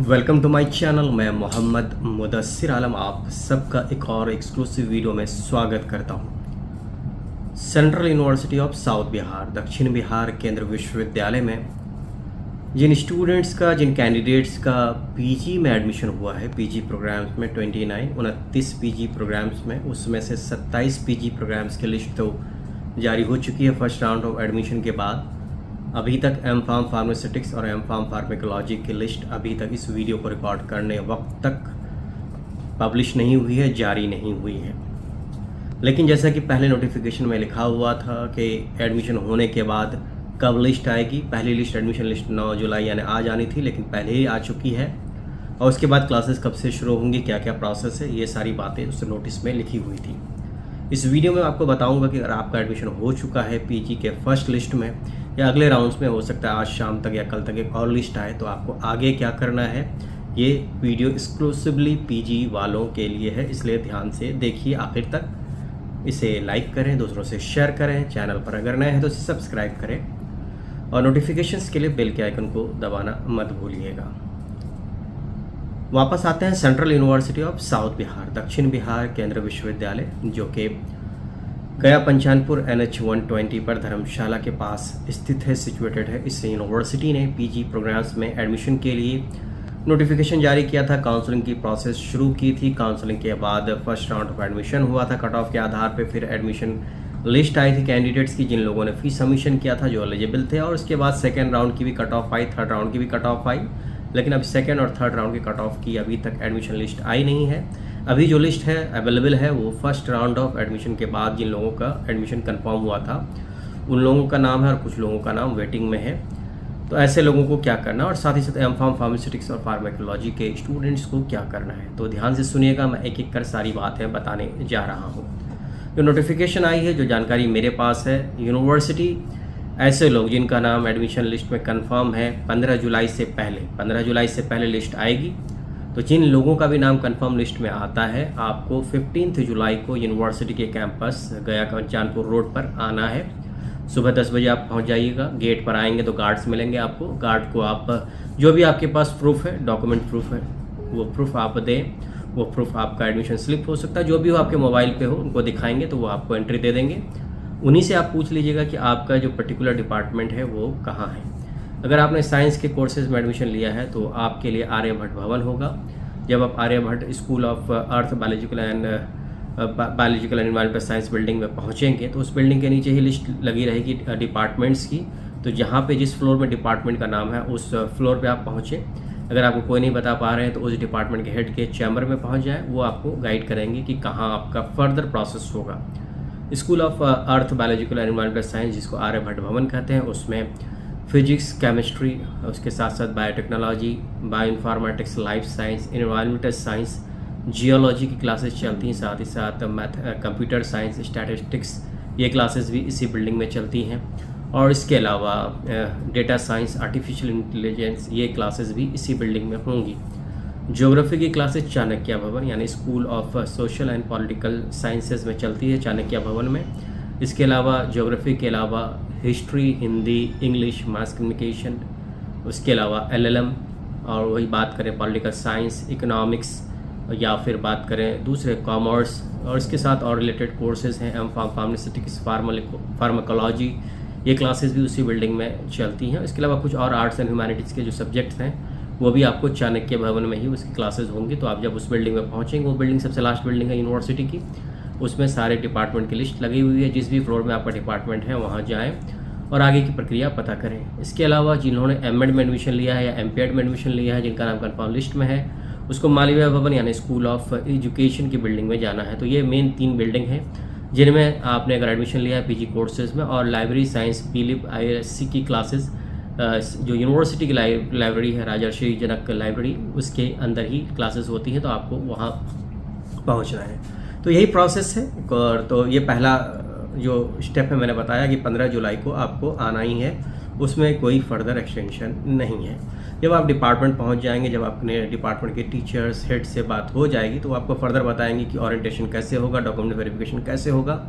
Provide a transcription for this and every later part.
Welcome to my channel. मैं मोहम्मद मुदस्सिर आलम आप सबका एक और एक्सक्लूसिव वीडियो में स्वागत करता हूं। Central university of south Bihar दक्षिण बिहार केंद्र विश्वविद्यालय में जिन कैंडिडेट्स का पीजी में एडमिशन हुआ है, पीजी प्रोग्राम्स में 29 पीजी प्रोग्राम्स में, उसमें से 27 पीजी प्रोग्राम्स की लिस्ट तो जारी हो चुकी है फर्स्ट राउंड ऑफ एडमिशन के बाद। अभी तक एम फार्म फार्मास्यूटिक्स और एम फार्म फार्माकोलॉजी की लिस्ट अभी तक इस वीडियो को रिकॉर्ड करने वक्त तक पब्लिश नहीं हुई है, जारी नहीं हुई है। लेकिन जैसा कि पहले नोटिफिकेशन में लिखा हुआ था कि एडमिशन होने के बाद कब लिस्ट आएगी, पहली लिस्ट एडमिशन लिस्ट 9 जुलाई यानी आज आनी थी, लेकिन पहले ही आ चुकी है। और उसके बाद क्लासेस कब से शुरू होंगी, क्या क्या प्रोसेस है, ये सारी बातें उस नोटिस में लिखी हुई थी। इस वीडियो में आपको बताऊंगा कि अगर आपका एडमिशन हो चुका है पीजी के फर्स्ट लिस्ट में या अगले राउंड्स में, हो सकता है आज शाम तक या कल तक एक और लिस्ट आए, तो आपको आगे क्या करना है। ये वीडियो एक्सक्लूसिवली पीजी वालों के लिए है, इसलिए ध्यान से देखिए आखिर तक। इसे लाइक करें, दूसरों से शेयर करें, चैनल पर अगर नए हैं तो इसे सब्सक्राइब करें और नोटिफिकेशंस के लिए बेल के आइकन को दबाना मत भूलिएगा। वापस आते हैं central university of south Bihar दक्षिण बिहार केंद्र विश्वविद्यालय, जो कि गया पंचानपुर NH 120 पर धर्मशाला के पास स्थित है, सिचुएटेड है। इस यूनिवर्सिटी ने पीजी प्रोग्राम्स में एडमिशन के लिए नोटिफिकेशन जारी किया था, काउंसलिंग की प्रोसेस शुरू की थी। काउंसलिंग के बाद फर्स्ट राउंड ऑफ एडमिशन हुआ था कट ऑफ के आधार पर, फिर एडमिशन लिस्ट आई थी कैंडिडेट्स की जिन लोगों ने फी सबमिशन किया था, जो एलिजिबल थे। और उसके बाद सेकेंड राउंड की भी कट ऑफ आई, थर्ड राउंड की भी कट ऑफ आई, लेकिन अब सेकेंड और थर्ड राउंड की कट ऑफ की अभी तक एडमिशन लिस्ट आई नहीं है। अभी जो लिस्ट है अवेलेबल है वो फर्स्ट राउंड ऑफ एडमिशन के बाद जिन लोगों का एडमिशन कंफर्म हुआ था उन लोगों का नाम है, और कुछ लोगों का नाम वेटिंग में है। तो ऐसे लोगों को क्या करना है, और साथ ही साथ एम फार्म फार्मास्यूटिक्स और फार्माकोलॉजी के स्टूडेंट्स को क्या करना है, तो ध्यान से सुनिएगा। मैं एक एक कर सारी बातें बताने जा रहा हूँ। जो नोटिफिकेशन आई है, जो जानकारी मेरे पास है, यूनिवर्सिटी ऐसे लोग जिनका नाम एडमिशन लिस्ट में कंफर्म है 15 जुलाई से पहले लिस्ट आएगी। तो जिन लोगों का भी नाम कंफर्म लिस्ट में आता है, आपको 15 जुलाई को यूनिवर्सिटी के कैंपस गया पंचानपुर रोड पर आना है। सुबह 10 बजे आप पहुंच जाइएगा। गेट पर आएंगे तो गार्ड्स मिलेंगे आपको। गार्ड को आप जो भी आपके पास प्रूफ है, डॉक्यूमेंट प्रूफ है, वो प्रूफ आप दें। वो प्रूफ आपका एडमिशन स्लिप हो सकता है, जो भी हो आपके मोबाइल पे हो, उनको दिखाएंगे तो वो आपको एंट्री दे देंगे। उन्हीं से आप पूछ लीजिएगा कि आपका जो पर्टिकुलर डिपार्टमेंट है वो कहाँ है। अगर आपने साइंस के कोर्सेज में एडमिशन लिया है तो आपके लिए आर्यभट्ट भवन होगा। जब आप Aryabhatta school of earth biological and environmental science building में पहुँचेंगे तो उस बिल्डिंग के नीचे ही लिस्ट लगी रहेगी डिपार्टमेंट्स की। तो जहाँ पे जिस फ्लोर में डिपार्टमेंट का नाम है उस फ्लोर पे आप पहुँचें। अगर आपको कोई नहीं बता पा रहे हैं तो उस डिपार्टमेंट के हेड के चैम्बर में पहुँच जाए, वो आपको गाइड करेंगे कि कहाँ आपका फर्दर प्रोसेस होगा। School of earth biological and environmental science, जिसको आर्यभट्ट भवन कहते हैं, उसमें फिजिक्स, केमिस्ट्री, उसके साथ साथ biotechnology, bio informatics, life science, environmental science, geology की क्लासेस चलती हैं। साथ ही साथ कंप्यूटर साइंस, स्टैटिस्टिक्स, ये क्लासेस भी इसी बिल्डिंग में चलती हैं। और इसके अलावा डेटा साइंस, आर्टिफिशियल इंटेलिजेंस, ये क्लासेस भी इसी बिल्डिंग में होंगी। ज्योग्राफी की क्लासेस चाणक्य भवन यानी school of social and political sciences में चलती है, चाणक्य भवन में। इसके अलावा ज्योग्राफी के अलावा history, Hindi, English, mass communication, उसके अलावा LLM, और वही बात करें पॉलिटिकल साइंस, इकोनॉमिक्स, या फिर बात करें दूसरे कॉमर्स, और इसके साथ और रिलेटेड कोर्सेज हैं एम फार्म फार्मास्यूटिक्स, फार्माकोलॉजी, ये क्लासेस भी उसी बिल्डिंग में चलती हैं। इसके अलावा कुछ और आर्ट्स एंड ह्यूमैनिटीज़ के जो सब्जेक्ट्स हैं वो भी आपको चाणक्य भवन में ही उसकी क्लासेस होंगी। तो आप जब उस बिल्डिंग में पहुंचेंगे, वो बिल्डिंग सबसे लास्ट बिल्डिंग है यूनिवर्सिटी की, उसमें सारे डिपार्टमेंट की लिस्ट लगी हुई है। जिस भी फ्लोर में आपका डिपार्टमेंट है वहां जाएं और आगे की प्रक्रिया पता करें। इसके अलावा जिन्होंने M.Ed में एडमिशन लिया है या M.Ped में एडमिशन लिया है, जिनका नाम कंफर्म लिस्ट में है, उसको मालवीय भवन यानी स्कूल ऑफ एजुकेशन की बिल्डिंग में जाना है। तो ये मेन 3 बिल्डिंग है जिनमें आपने अगर एडमिशन लिया है पीजी कोर्सेज में। और लाइब्रेरी साइंस, PLIB, ISC की क्लासेस, जो यूनिवर्सिटी की लाइब्रेरी है, राजर्षि जनक लाइब्रेरी, उसके अंदर ही क्लासेस होती हैं, तो आपको वहाँ पहुँचना है। तो यही प्रोसेस है। और तो ये पहला जो स्टेप है, मैंने बताया कि 15 जुलाई को आपको आना ही है, उसमें कोई फर्दर एक्सटेंशन नहीं है। जब आप डिपार्टमेंट पहुंच जाएंगे, जब अपने डिपार्टमेंट के टीचर्स, हेड से बात हो जाएगी, तो आपको फर्दर बताएंगे कि ओरिएंटेशन कैसे होगा, डॉक्यूमेंट वेरिफिकेशन कैसे होगा।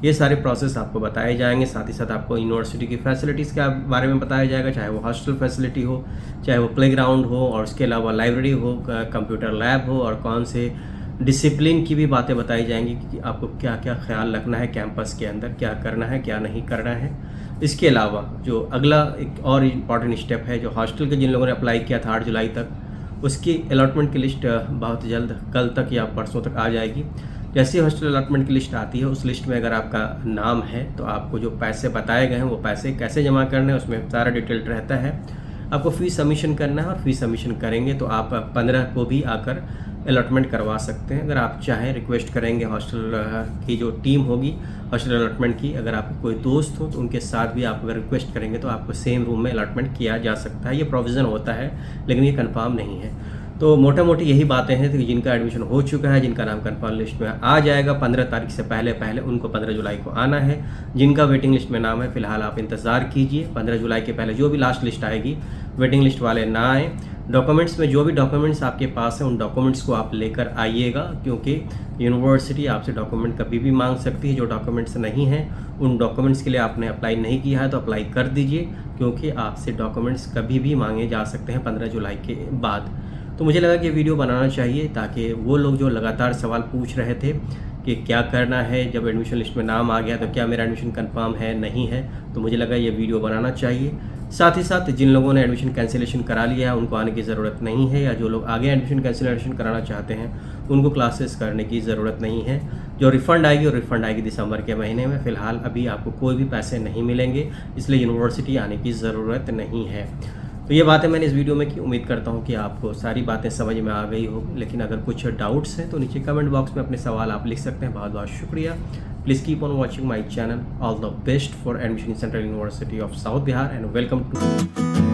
ये सारे प्रोसेस आपको बताए जाएंगे। साथ ही साथ आपको यूनिवर्सिटी की फैसिलिटीज़ के बारे में बताया जाएगा, चाहे वो हॉस्टल फैसिलिटी हो, चाहे वो प्लेग्राउंड हो, और उसके अलावा लाइब्रेरी हो, कंप्यूटर लैब हो, और कौन से डिसिप्लिन की भी बातें बताई जाएंगी कि आपको क्या क्या ख्याल रखना है कैंपस के अंदर, क्या करना है क्या नहीं करना है। इसके अलावा जो अगला एक और इम्पॉर्टेंट स्टेप है, जो हॉस्टल के जिन लोगों ने अप्लाई किया था 8 जुलाई तक, उसकी अलॉटमेंट की लिस्ट बहुत जल्द कल तक या परसों तक आ जाएगी। जैसे ही हॉस्टल अलॉटमेंट की लिस्ट आती है, उस लिस्ट में अगर आपका नाम है तो आपको जो पैसे बताए गए हैं वो पैसे कैसे जमा करने हैं उसमें सारा डिटेल रहता है। आपको फ़ीस सबमिशन करना है, और फीस सबमिशन करेंगे तो आप 15 को भी आकर अलॉटमेंट करवा सकते हैं। अगर आप चाहें रिक्वेस्ट करेंगे हॉस्टल की जो टीम होगी हॉस्टल अलॉटमेंट की, अगर आपके कोई दोस्त हो तो उनके साथ भी आप अगर रिक्वेस्ट करेंगे तो आपको सेम रूम में अलॉटमेंट किया जा सकता है। ये प्रोविज़न होता है लेकिन ये कंफर्म नहीं है। तो मोटा मोटी यही बातें हैं कि जिनका एडमिशन हो चुका है, जिनका नाम कंफर्म लिस्ट में आ जाएगा 15 तारीख से पहले उनको 15 जुलाई को आना है। जिनका वेटिंग लिस्ट में नाम है फ़िलहाल आप इंतज़ार कीजिए, 15 जुलाई के पहले जो भी लास्ट लिस्ट आएगी वेटिंग लिस्ट वाले ना आए। डॉक्यूमेंट्स में जो भी डॉक्यूमेंट्स आपके पास हैं उन डॉक्यूमेंट्स को आप लेकर आइएगा, क्योंकि यूनिवर्सिटी आपसे डॉक्यूमेंट कभी भी मांग सकती है। जो डॉक्यूमेंट्स नहीं हैं उन डॉक्यूमेंट्स के लिए आपने अप्लाई नहीं किया है तो अप्लाई कर दीजिए, क्योंकि आपसे डॉक्यूमेंट्स कभी भी मांगे जा सकते हैं 15 जुलाई के बाद। तो मुझे लगा कि वीडियो बनाना चाहिए ताकि वो लोग जो लगातार सवाल पूछ रहे थे कि क्या करना है जब एडमिशन लिस्ट में नाम आ गया तो क्या मेरा एडमिशन कंफर्म है नहीं है, तो मुझे लगा ये वीडियो बनाना चाहिए। साथ ही साथ जिन लोगों ने एडमिशन कैंसिलेशन करा लिया है उनको आने की ज़रूरत नहीं है, या जो लोग आगे एडमिशन कैंसिलेशन कराना चाहते हैं उनको क्लासेस करने की ज़रूरत नहीं है। जो रिफ़ंड आएगी वो रिफ़ंड आएगी दिसंबर के महीने में। फ़िलहाल अभी आपको कोई भी पैसे नहीं मिलेंगे, इसलिए यूनिवर्सिटी आने की ज़रूरत नहीं है। तो ये बातें मैंने इस वीडियो में की, उम्मीद करता हूँ कि आपको सारी बातें समझ में आ गई हो। लेकिन अगर कुछ डाउट्स हैं तो नीचे कमेंट बॉक्स में अपने सवाल आप लिख सकते हैं। बहुत बहुत शुक्रिया। Please keep on watching my channel. All the best for admission in central university of south Bihar and welcome to